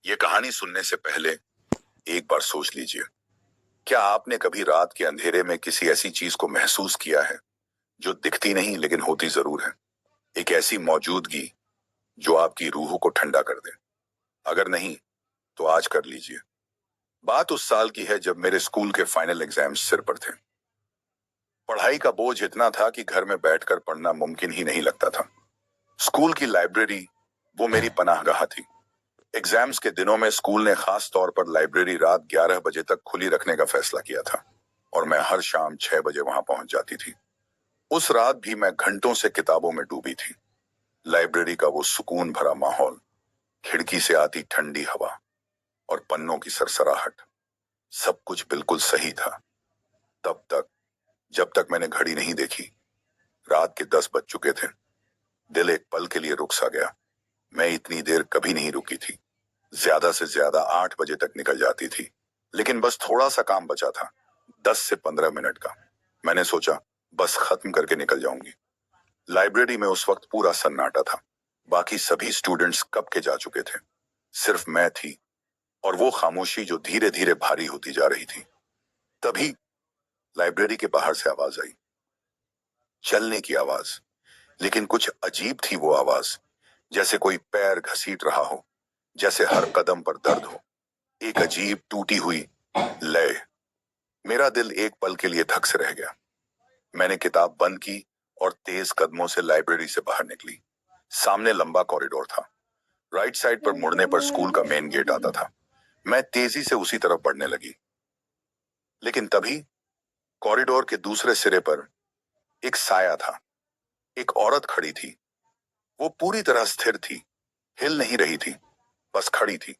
ये कहानी सुनने से पहले एक बार सोच लीजिए, क्या आपने कभी रात के अंधेरे में किसी ऐसी चीज को महसूस किया है जो दिखती नहीं लेकिन होती जरूर है? एक ऐसी मौजूदगी जो आपकी रूह को ठंडा कर दे। अगर नहीं तो आज कर लीजिए। बात उस साल की है जब मेरे स्कूल के फाइनल एग्जाम्स सिर पर थे। पढ़ाई का बोझ इतना था कि घर में बैठकर पढ़ना मुमकिन ही नहीं लगता था। स्कूल की लाइब्रेरी वो मेरी पनाहगाह थी। एग्जाम्स के दिनों में स्कूल ने खास तौर पर लाइब्रेरी रात 11 बजे तक खुली रखने का फैसला किया था और मैं हर शाम 6 बजे वहां पहुंच जाती थी। उस रात भी मैं घंटों से किताबों में डूबी थी। लाइब्रेरी का वो सुकून भरा माहौल, खिड़की से आती ठंडी हवा और पन्नों की सरसराहट, सब कुछ बिल्कुल सही था तब तक, जब तक मैंने घड़ी नहीं देखी। रात के 10 बज चुके थे। दिल एक पल के लिए रुक सा गया। मैं इतनी देर कभी नहीं रुकी थी। ज्यादा से ज्यादा 8 बजे तक निकल जाती थी, लेकिन बस थोड़ा सा काम बचा था, 10 से 15 मिनट का। मैंने सोचा बस खत्म करके निकल जाऊंगी। लाइब्रेरी में उस वक्त पूरा सन्नाटा था। बाकी सभी स्टूडेंट्स कब के जा चुके थे। सिर्फ मैं थी और वो खामोशी जो धीरे धीरे भारी होती जा रही थी। तभी लाइब्रेरी के बाहर से आवाज आई, चलने की आवाज। लेकिन कुछ अजीब थी वो आवाज, जैसे कोई पैर घसीट रहा हो, जैसे हर कदम पर दर्द हो, एक अजीब टूटी हुई लय। मेरा दिल एक पल के लिए थक से रह गया। मैंने किताब बंद की और तेज कदमों से लाइब्रेरी से बाहर निकली। सामने लंबा कॉरिडोर था। राइट साइड पर मुड़ने पर स्कूल का मेन गेट आता था। मैं तेजी से उसी तरफ बढ़ने लगी, लेकिन तभी कॉरिडोर के दूसरे सिरे पर एक साया था। एक औरत खड़ी थी। वो पूरी तरह स्थिर थी, हिल नहीं रही थी, बस खड़ी थी।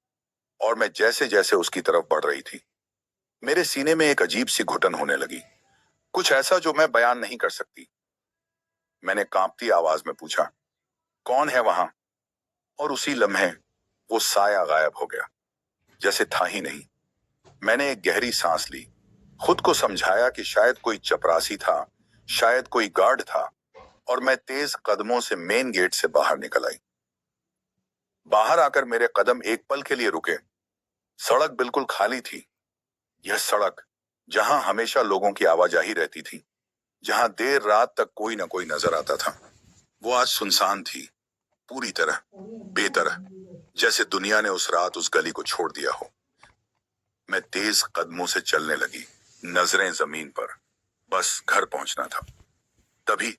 और मैं जैसे जैसे उसकी तरफ बढ़ रही थी, मेरे सीने में एक अजीब सी घुटन होने लगी। कुछ ऐसा जो मैं बयान नहीं कर सकती। मैंने कांपती आवाज में पूछा, कौन है वहां? और उसी लम्हे वो साया गायब हो गया, जैसे था ही नहीं। मैंने एक गहरी सांस ली, खुद को समझाया कि शायद कोई चपरासी था, शायद कोई गार्ड था, और मैं तेज कदमों से मेन गेट से बाहर निकल आई। बाहर आकर मेरे कदम एक पल के लिए रुके। सड़क बिल्कुल खाली थी। यह सड़क जहां हमेशा लोगों की आवाजाही रहती थी, जहां देर रात तक कोई ना कोई नजर आता था, वो आज सुनसान थी, पूरी तरह बेतरह, जैसे दुनिया ने उस रात उस गली को छोड़ दिया हो। मैं तेज कदमों से चलने लगी, नजरें जमीन पर। बस घर पहुंचना था। तभी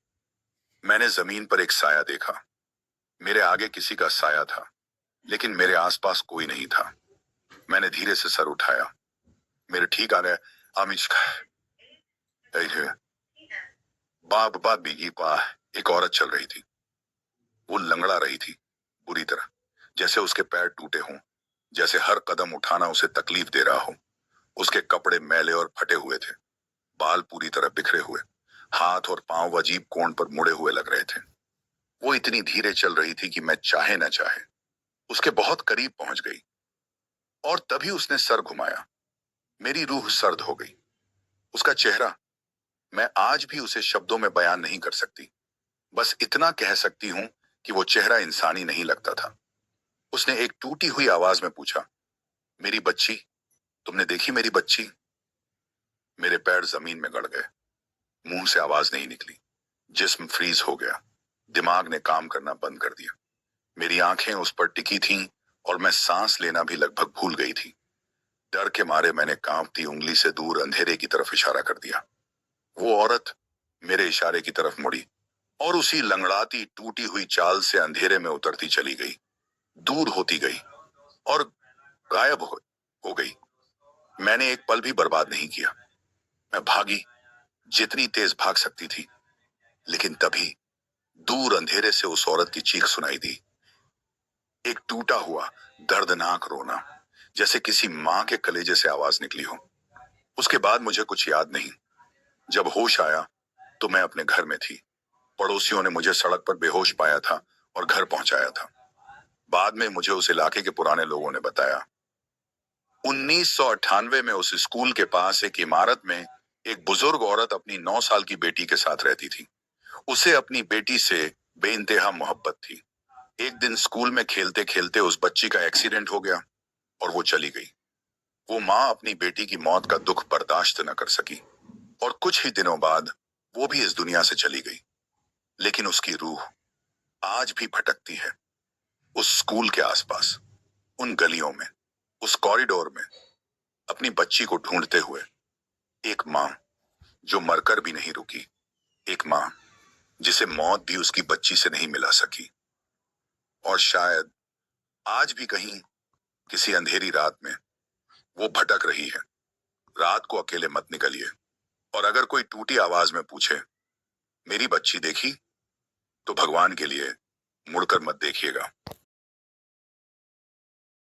मैंने जमीन पर एक साया देखा। मेरे आगे किसी का साया था, लेकिन मेरे आसपास कोई नहीं था। मैंने धीरे से सर उठाया। मेरे ठीक आगे आमिश बाप बाप बीगी पा एक औरत चल रही थी। वो लंगड़ा रही थी, बुरी तरह, जैसे उसके पैर टूटे हों, जैसे हर कदम उठाना उसे तकलीफ दे रहा हो। उसके कपड़े मैले और फटे हुए थे, बाल पूरी तरह बिखरे हुए, हाथ और पांव अजीब कोण पर मुड़े हुए लग रहे थे। वो इतनी धीरे चल रही थी कि मैं चाहे न चाहे उसके बहुत करीब पहुंच गई। और तभी उसने सर घुमाया। मेरी रूह सर्द हो गई। उसका चेहरा, मैं आज भी उसे शब्दों में बयान नहीं कर सकती। बस इतना कह सकती हूं कि वो चेहरा इंसानी नहीं लगता था। उसने एक टूटी हुई आवाज में पूछा, मेरी बच्ची, तुमने देखी मेरी बच्ची? मेरे पैर जमीन में गड़ गए। मुंह से आवाज नहीं निकली। जिस्म फ्रीज हो गया। दिमाग ने काम करना बंद कर दिया। मेरी आंखें उस पर टिकी थीं और मैं सांस लेना भी लगभग भूल गई थी। डर के मारे मैंने कांपती उंगली से दूर अंधेरे की तरफ इशारा कर दिया। वो औरत मेरे इशारे की तरफ मुड़ी और उसी लंगड़ाती टूटी हुई चाल से अंधेरे में उतरती चली गई, दूर होती गई और गायब हो गई। मैंने एक पल भी बर्बाद नहीं किया। मैं भागी, जितनी तेज भाग सकती थी, लेकिन तभी दूर अंधेरे से उस औरत की चीख सुनाई दी। एक टूटा हुआ दर्दनाक रोना, जैसे किसी मां के कलेजे से आवाज निकली हो। उसके बाद मुझे कुछ याद नहीं। जब होश आया तो मैं अपने घर में थी। पड़ोसियों ने मुझे सड़क पर बेहोश पाया था और घर पहुंचाया था। बाद में मुझे उस इलाके के पुराने लोगों ने बताया, 1998 में उस स्कूल के पास एक इमारत में एक बुजुर्ग औरत अपनी 9 साल की बेटी के साथ रहती थी। उसे अपनी बेटी से बेइंतहा मोहब्बत थी। एक दिन स्कूल में खेलते खेलते उस बच्ची का एक्सीडेंट हो गया। और वो चली गई। वो माँ अपनी बेटी की मौत का दुख बर्दाश्त न कर सकी और कुछ ही दिनों बाद वो भी इस दुनिया से चली गई। लेकिन उसकी रूह आज भी भटकती है, उस स्कूल के आसपास, उन गलियों में, उस कॉरिडोर में, अपनी बच्ची को ढूंढते हुए। एक माँ जो मरकर भी नहीं रुकी, एक माँ जिसे मौत भी उसकी बच्ची से नहीं मिला सकी। और शायद आज भी कहीं किसी अंधेरी रात में वो भटक रही है। रात को अकेले मत निकलिए, और अगर कोई टूटी आवाज में पूछे, मेरी बच्ची देखी, तो भगवान के लिए मुड़कर मत देखिएगा।